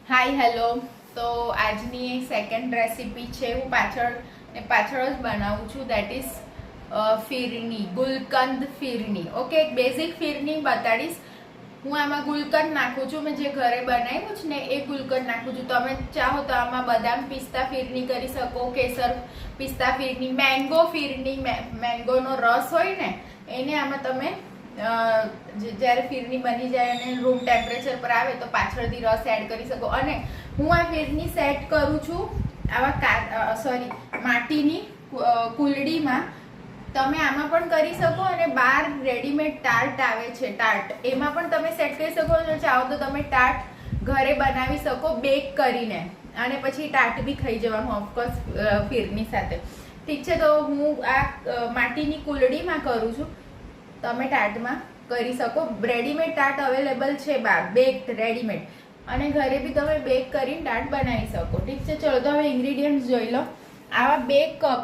Hi hello. તો આજની second recipe છે, હું પાછળ જ બનાવું છું. That is phirni, gulkand phirni. Okay, એક બેઝિક ફિરની બતાડીશ. હું આમાં ગુલકંદ નાખું છું. મેં જે ઘરે બનાવ્યું છે ને એ ગુલકંદ નાખું છું. તમે ચાહો તો આમાં બદામ પિસ્તા ફિરની કરી શકો, કેસર પિસ્તા ફિરની, મેંગો ફિરની. મેંગોનો રસ હોય ને એને આમાં તમે જ્યારે ફિરની બની જાય અને રૂમ ટેમ્પરેચર પર આવે તો પાછળથી રસ એડ કરી શકો. અને હું આ ફિરની સેટ કરું છું આવા માટીની કુલડીમાં. તમે આમાં પણ કરી શકો અને બહાર રેડીમેડ ટાર્ટ આવે છે, ટાર્ટ, એમાં પણ તમે સેટ કરી શકો. જો ચાહો તો તમે ટાર્ટ ઘરે બનાવી શકો બેક કરીને, અને પછી ટાર્ટ બી ખાઈ જવાનું ઓફકોર્સ ફિરની સાથે. ઠીક છે, તો હું આ માટીની કુલડીમાં કરું છું. તમે ટાર્ટમાં કરી શકો. રેડીમેડ ટાર્ટ અવેલેબલ છે બહાર, બેક રેડીમેડ, અને ઘરે બી તમે બેક કરીને ટાર્ટ બનાવી શકો. ઠીક છે, ચલો તો હવે ઇન્ગ્રીડિયન્ટ્સ જોઈ લો. આવા 2 કપ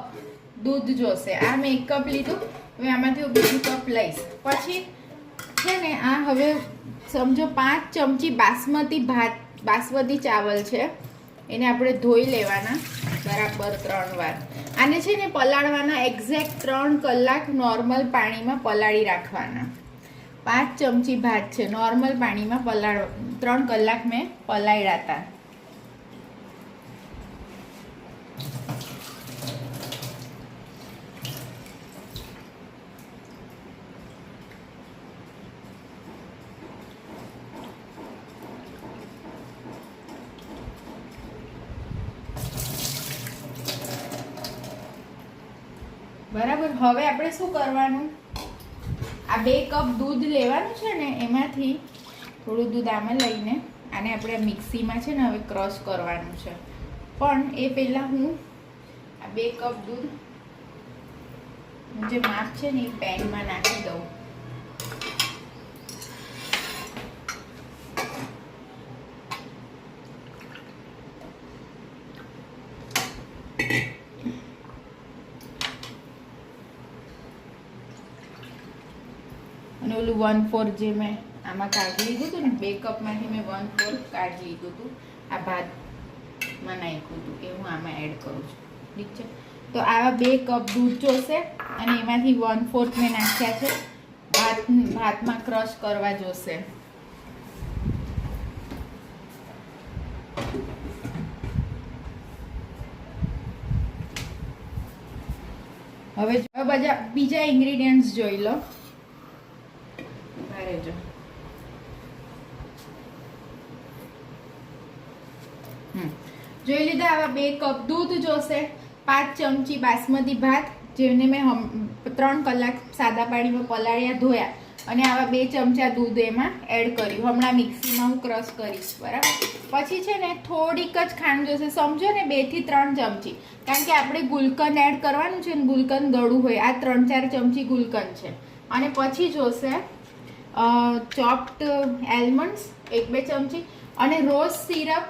દૂધ જોશે. આ મેં 1 કપ લીધું, હવે આમાંથી હું બીજું કપ લઈશ. પછી છે ને આ હવે સમજો 5 ચમચી બાસમતી ચાવલ છે. એને આપણે ધોઈ લેવાના બરાબર 3 વાર. આને છે ને પલાળવાના એક્ઝેક્ટ 3 કલાક નોર્મલ પાણીમાં પલાળી રાખવાના. 5 ચમચી ભાત છે, નોર્મલ પાણીમાં 3 કલાક મેં પલાળ્યા હતા. બરાબર. હવે આપણે શું કરવાનું, આ 2 કપ દૂધ લેવાનું છે ને, એમાંથી થોડું દૂધ આમાં લઈને આને આપણે મિક્સીમાં છે ને હવે ક્રશ કરવાનું છે. પણ એ પહેલાં હું આ 2 કપ દૂધ જે માપ છે ને એ પેનમાં નાખી દઉં. અને ઓલું 1/4 જે મેં આમાં કાઢી લીધું હતું ને, 2 કપમાંથી મેં 1/4 કાઢી લીધું હતું, આ ભાતમાં નાખ્યું હતું, એ હું આમાં એડ કરું છું. ઠીક છે, તો આવા 2 કપ દૂધ જોશે, અને એમાંથી 1/4 મેં નાખ્યા છે ભાતમાં ક્રશ કરવા જોશે. હવે બીજા ઇન્ગ્રીડિયન્ટ્સ જોઈ લો. જોઈ લીધા. આવા 2 કપ દૂધ જોશે, 5 ચમચી બાસમતી ભાત જેને મેં 3 કલાક સાદા પાણીમાં પલાળ્યા, ધોયા, અને આવા 2 ચમચા દૂધ એમાં એડ કર્યું. હમણાં મિક્સીમાં હું ક્રશ કરીશ. બરાબર. પછી છે ને થોડીક જ ખાંડ જોશે, સમજો ને 2 થી 3 ચમચી, કારણ કે આપણે ગુલકંદ એડ કરવાનું છે ને, ગુલકંદ ગળું હોય. આ 3-4 ચમચી ગુલકંદ છે. અને પછી જોશે ચોપ્ડ એલમન્ડ્સ 1-2 ચમચી, અને રોઝ સિરપ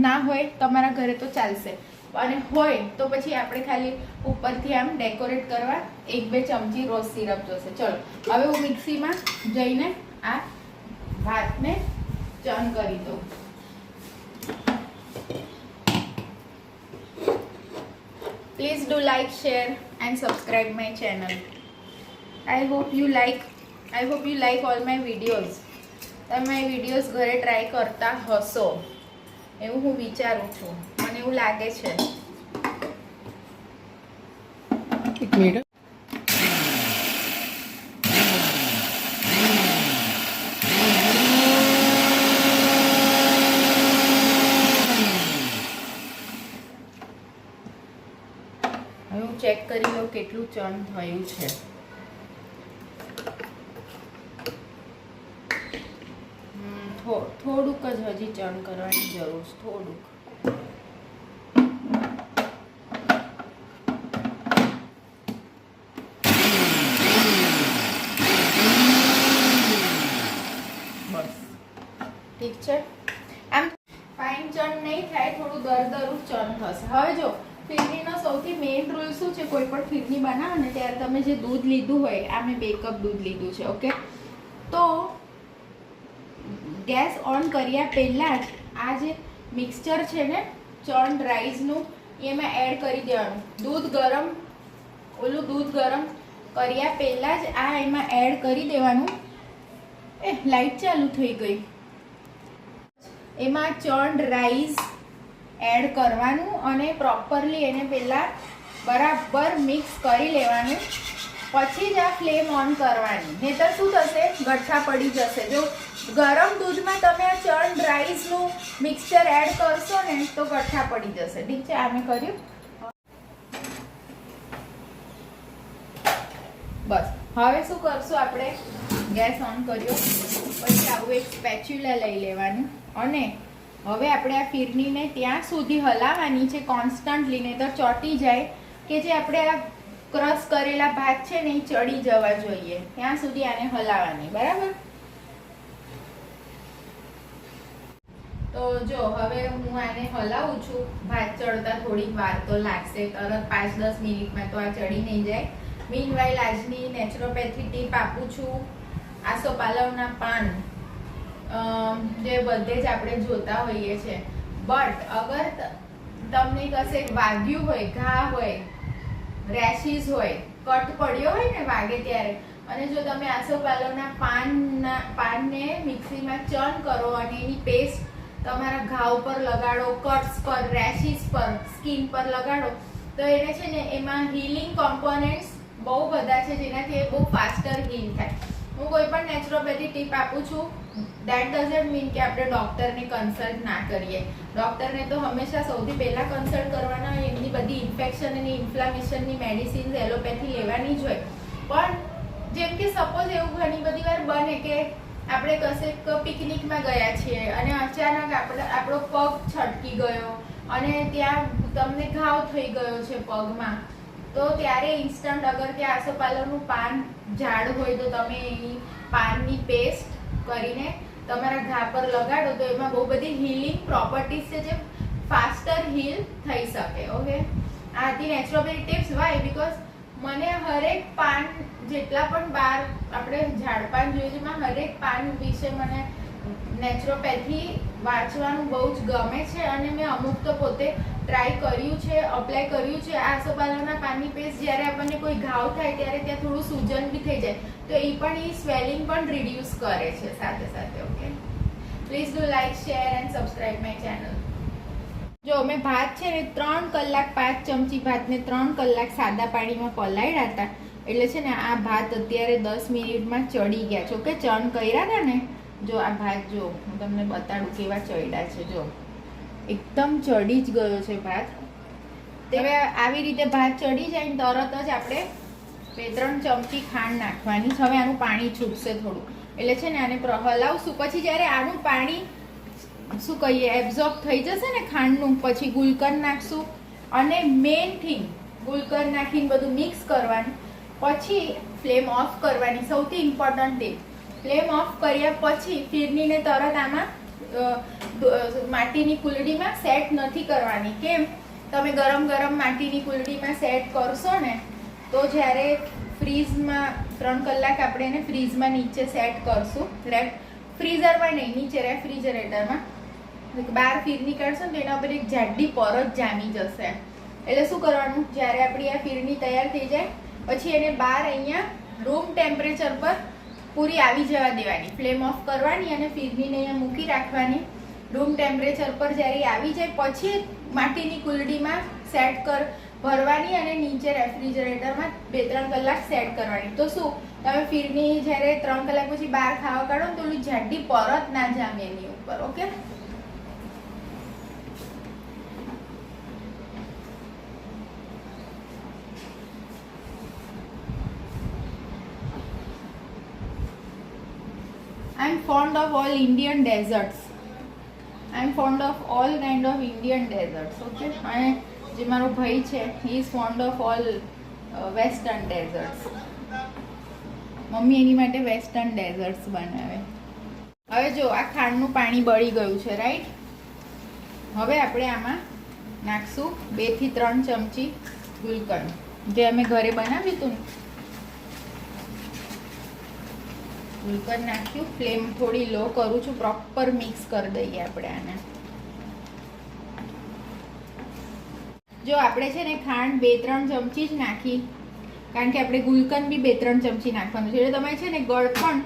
ના હોય તમારા ઘરે તો ચાલશે, અને હોય તો પછી આપણે ખાલી ઉપરથી આમ ડેકોરેટ કરવા 1-2 ચમચી રોઝ સિરપ જોશે. ચલો હવે હું મિક્સીમાં જઈને આ ભાતને ચર્ન કરી દઉં. Please do like, share and subscribe my channel. I hope you like all my videos. તમે મારી વિડીયોઝ ઘરે ટ્રાય કરતા હશો એવું હું વિચારું છું, મને એવું લાગે છે. એક મિનિટ. હવે હું ચેક કરી લઉં કેટલું ચર્ન થયું છે. થોડુંક જ હજી ચર્ન કરવાની જરૂર છે, થોડુંક. બસ ઠીક છે. આમ ફાઇન ચર્ન નહીં થાય, થોડું દરદરું ચર્ન થશે. હવે જો ફિરનીનો સૌથી મેઇન રૂલ શું છે, કોઈ પણ ફિરની બનાવો ને ત્યારે તમે જે દૂધ લીધું હોય, આ મેં 2 કપ દૂધ લીધું છે. ઓકે, તો ગેસ ઓન કર્યા પહેલાં જ આ જે મિક્સચર છે ને ચર્ન્ડ રાઈસનું એમાં એડ કરી દેવાનું. દૂધ ગરમ કર્યા પહેલા જ આ એમાં એડ કરી દેવાનું. લાઈટ ચાલુ થઈ ગઈ. એમાં ચર્ન્ડ રાઈસ એડ કરવાનું અને પ્રોપરલી એને પહેલા બરાબર મિક્સ કરી લેવાનું. પછી જ આ ફ્લેમ ઓન કરવાની, નહીંતર શું થશે, ગઠ્ઠા પડી જશે. જો ગરમ દૂધમાં તમે આ ચર્ન્ડ રાઈસનું મિક્સચર એડ કરશો ને તો ગઠ્ઠા પડી જશે. ઠીક છે, આ મેં કર્યું. બસ હવે શું કરશું, આપણે ગેસ ઓન કર્યો. પછી આવું એક સ્પેચ્યુલા લઈ લેવાનું અને હવે આપણે આ ફિરનીને ત્યાં સુધી હલાવવાની છે કોન્સ્ટન્ટલી, નહીં તો ચોંટી જાય કે જે આપણે આ ક્રશ કરેલા ભાત છે ને એ ચડી જવા જોઈએ ત્યાં સુધી આને હલાવવાની. બરાબર? તો જો હવે હું આને હલાવું છું. ભાત ચડતા થોડીક વાર તો લાગશે, તરત 5-10 મિનિટમાં તો આ ચડી નહીં જાય. મીનવાઇલ આજની નેચરોપેથી ટીપ આપું છું. આસોપાલવના પાન જે બધે જ આપણે જોતા હોઈએ છીએ, બટ અગર તમને કશે વાગ્યું હોય, ઘા હોય, રેશિસ હોય, કટ પડ્યો હોય ને વાગે ત્યારે, અને જો તમે આસોપાલવના પાનને મિક્સીમાં ચર્ન કરો અને એની પેસ્ટ તમારા ઘા ઉપર લગાડો, કટ્સ પર, રેશિસ પર, સ્કિન પર લગાડો, તો એને છે ને એમાં હીલિંગ કોમ્પોનેન્ટ્સ બહુ બધા છે જેનાથી એ બહુ ફાસ્ટર હીલ થાય. હું કોઈ પણ નેચરોપેથી ટીપ આપું છું, દેટ ડઝન્ટ મીન કે આપણે ડૉક્ટરને કન્સલ્ટ ના કરીએ. ડૉક્ટરને તો હંમેશા સૌથી પહેલાં કન્સલ્ટ કરવાના હોય. એમની બધી ઇન્ફેક્શન અને ઇન્ફ્લામેશનની મેડિસિન્સ એલોપેથી લેવાની જ હોય. પણ જેમ કે સપોઝ એવું ઘણી બધી વાર બને કે આપણે કશેક પિકનિકમાં ગયા છીએ અને અચાનક આપણો પગ છટકી ગયો અને ત્યાં તમને ઘાવ થઈ ગયો છે પગમાં, તો ત્યારે ઇન્સ્ટન્ટ અગર કે આસોપાલવનું પાન ઝાડ હોય તો તમે એની પાનની પેસ્ટ કરીને તમારા ઘા પર લગાડો તો એમાં બહુ બધી હીલિંગ પ્રોપર્ટીઝ છે જે ફાસ્ટર હીલ થઈ શકે. ઓકે, આ હતી નેચરોપેથી ટિપ્સ. વાય? બીકોઝ મને હરેક પાન જેટલા પણ બહાર આપણે ઝાડપાન જોઈએ છે, હરેક પાન વિશે મને નેચરોપેથી વાંચવાનું બહુ જ ગમે છે અને મેં અમુક તો પોતે ટ્રાય કર્યું છે, અપ્લાય કર્યું છે. આસોપાલવના પાનની પેસ્ટ જ્યારે આપણને કોઈ ઘાવ થાય ત્યારે ત્યાં થોડું સૂજન બી થઈ જાય તો એ પણ એ સ્વેલિંગ પણ રિડ્યુસ કરે છે સાથે સાથે. Okay, please do like, share and subscribe my channel. જો મેં ભાત છે ને 3 કલાક 5 ચમચી ભાતને 3 કલાક સાદા પાણીમાં પલાળ્યા હતા, એટલે છે ને આ ભાત અત્યારે 10 મિનિટમાં ચડી ગયા છે. ઓકે, ચર્ન કર્યા હતા ને, જો આ ભાત જો હું તમને બતાડું કેવા ચડ્યા છે. જો એકદમ ચડી જ ગયો છે ભાત. હવે આવી રીતે ભાત ચડી જાય ને તરત જ આપણે 2-3 ચમચી ખાંડ નાખવાની. હવે આનું પાણી છૂટશે થોડું, એટલે છે ને આને હલાવશું. પછી જ્યારે આનું પાણી શું કહીએ એબ્ઝોર્બ થઈ જશે ને ખાંડનું, પછી ગુલકંદ નાખશું અને મેઇન થિંગ ગુલકંદ નાખીને બધું મિક્સ કરવાનું. પછી ફ્લેમ ઓફ કરવાની. સૌથી ઇમ્પોર્ટન્ટ ટીપ, ફ્લેમ ઓફ કર્યા પછી ફિરનીને તરત આમાં માટીની કુલડીમાં સેટ નથી કરવાની. કેમ? તમે ગરમ માટીની કુલડીમાં સેટ કરશો ને તો જ્યારે ફ્રીઝમાં 3 કલાક આપણે એને ફ્રીઝમાં નીચે સેટ કરશું, ફ્રીઝરમાં નહીં, નીચે રેફ્રિજરેટરમાં, બહાર ફિરની કાઢશો ને તો એના પર એક જાડી પરત જામી જશે. એટલે શું કરવાનું, જ્યારે આપણી આ ફિરની તૈયાર થઈ જાય પછી એને બહાર અહીંયા રૂમ ટેમ્પરેચર પર પૂરી આવી જવા દેવાની. ફ્લેમ ઓફ કરવાની અને ફિરનીને અહીંયા મૂકી રાખવાની. રૂમ ટેમ્પરેચર પર જ્યારે આવી જાય પછી માટીની કુલડીમાં સેટ ભરવાની અને નીચે રેફ્રિજરેટરમાં 2-3 કલાક સેટ કરવાની. તો શું તમે ફિરની જ્યારે 3 કલાક પછી બહાર ખાવા કાઢો ને તો ઓલી જાડી પરત ના જામે એની ઉપર. Okay, I am fond of all Indian desserts. I am fond of all kind of Indian desserts. Okay, અને જે મારો ભાઈ છે he is fond of all western desserts. Mummy એની માટે વેસ્ટર્ન ડેઝર્ટ્સ બનાવે. હવે જો આ ખાંડનું પાણી બળી ગયું છે, રાઈટ? હવે આપણે આમાં નાખશું 2 થી 3 ચમચી ગુલકંદ, જે અમે ઘરે બનાવ્યું હતું ને. ગુલકંદ નાખ્યું. ફ્લેમ થોડી લો કરું છું, પ્રોપર મિક્સ કરી દઈએ આપણે આને. જો આપણે છે ને ખાંડ 2-3 ચમચી જ નાખી, કારણ કે આપણે ગુલકંદ બી 2-3 ચમચી નાખવાનું છે. એટલે તમારે છે ને ગળપણ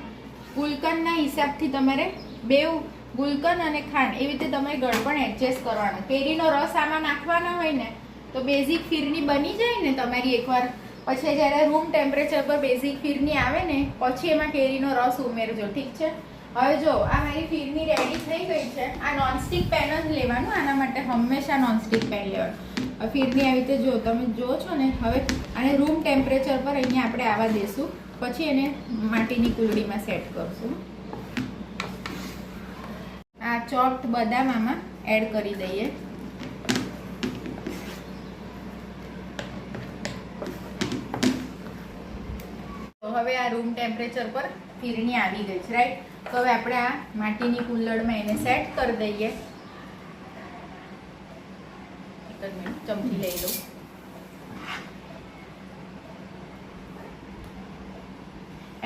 ગુલકંદના હિસાબથી તમારે બેવ ગુલકંદ અને ખાંડ એવી રીતે તમારે ગળપણ એડજસ્ટ કરવાનું. કેરીનો રસ આમાં નાખવાનો હોય ને તો બેઝિક ફીરની બની જાય ને તમારી એકવાર. પછી જ્યારે રૂમ ટેમ્પરેચર પર બેઝિક ફીરની આવે ને પછી એમાં કેરીનો રસ ઉમેરજો, ઠીક છે. હવે જો આ મારી ફીરની રેડી થઈ ગઈ છે. આ નોનસ્ટિક પેન જ લેવાનું, આના માટે હંમેશા નોનસ્ટિક પેન લેવાનું. ફીરની આવી રીતે જો તમે જો છો ને, હવે આને રૂમ ટેમ્પરેચર પર અહીંયા આપણે આવવા દેશું, પછી એને માટીની કુલડીમાં સેટ કરશું. આ ચોપ્ડ બદામ આમાં એડ કરી દઈએ. તો હવે આ રૂમ ટેમ્પરેચર પર ફીરની આવી ગઈ છે, રાઈટ. તો હવે આપણે આ માટીની કુલ્લડમાં એને સેટ કરી દઈએ. એક જ મિનિટ, ચમચી લઈ લઉં.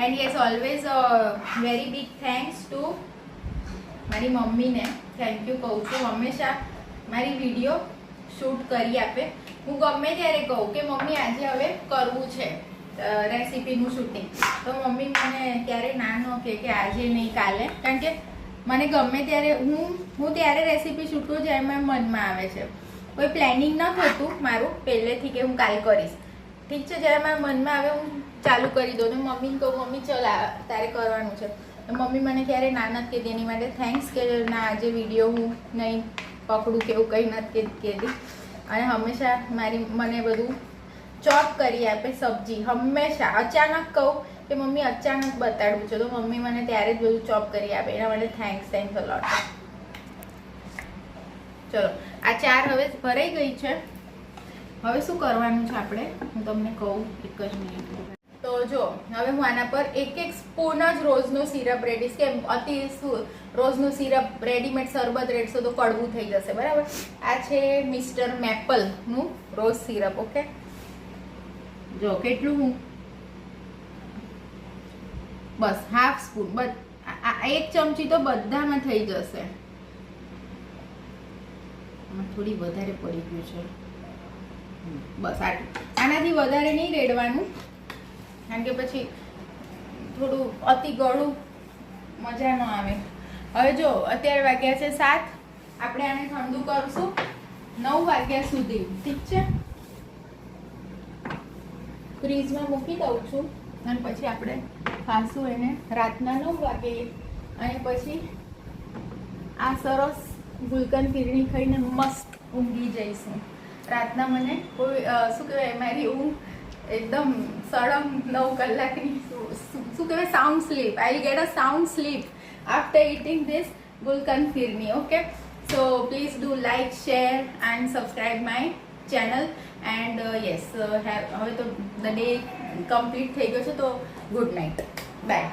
And yes, always very big thanks to મારી મમ્મીને થેન્ક યુ કહું છું. હંમેશા મારી વિડીયો શૂટ કરી આપે. હું ગમે ત્યારે કહું કે મમ્મી આજે હવે કરવું છે રેસીપીનું શૂટિંગ, તો મમ્મી મને ક્યારેય ના ન કહે કે આજે નહીં કાલે, કારણ કે મને ગમે ત્યારે હું ત્યારે રેસીપી શૂટું જ્યારે મારા મનમાં આવે છે. કોઈ પ્લાનિંગ ન થતું મારું પહેલેથી કે હું કાલ કરીશ, ઠીક છે. જ્યારે મારા મનમાં આવે હું ચાલુ કરી દઉં. તો મમ્મીને કહું મમ્મી ચલ તારે કરવાનું છે. તો મમ્મી મને ક્યારે ના નથી કહેતી. એની માટે થેન્ક્સ કે ના આજે વિડીયો હું નહીં પકડું કે એવું કંઈ નથી કહેતી. અને હંમેશા મને બધું ચોપ કરી આપે સબ્જી. હંમેશા અચાનક કહું કે મમ્મી અચાનક બતાડવું છે તો મમ્મી મને ત્યારે જ બધું ચોપ કરી આપે. એના માટે થેન્ક્સ અ લોટ. ચલો આ ચાર હવે ભરાઈ ગઈ છે. હવે શું કરવાનું છે આપણે હું તમને કહું, એક જ મિનિટ. તો જો હવે હું આના પર 1 સ્પૂન જ રોઝનું સિરપ રેડીશ, કે અતિ રોઝનું સિરપ રેડીમેડ શરબત રેડશો તો કડવું થઈ જશે, બરાબર. આ છે મિસ્ટર મેપલનું રોઝ સિરપ. ઓકે, જો કેટલું હું બસ હાફ સ્પૂન, બસ 1 ચમચી તો બધામાં થઈ જશે. થોડી વધારે પડી ગયું છે, બસ આટલું. આનાથી વધારે નહીં રેડવાનું, કારણ કે પછી થોડું અતિ ગળું મજા ન આવે. હવે જો અત્યારે વાગ્યા છે 7, આપણે આને ઠંડુ કરશું 9 વાગ્યા સુધી, ઠીક છે. ફ્રીજમાં મૂકી દઉં છું અને પછી આપણે ખાશું એને રાતના 9 વાગે. અને પછી આ સરસ ગુલકંદ ફીરણી ખાઈને મસ્ત ઊંઘી જઈશું. રાતના મને કોઈ શું કહેવાય, મારી ઊંઘ એકદમ સળંગ 9 કલાકની શું કહેવાય sound sleep. I will get a sound sleep after eating this gulkand phirni. Okay, so please do like, share and subscribe my channel. And yes, હવે તો ધ ડે કમ્પ્લીટ થઈ ગયો છે, તો ગુડ નાઇટ, બાય.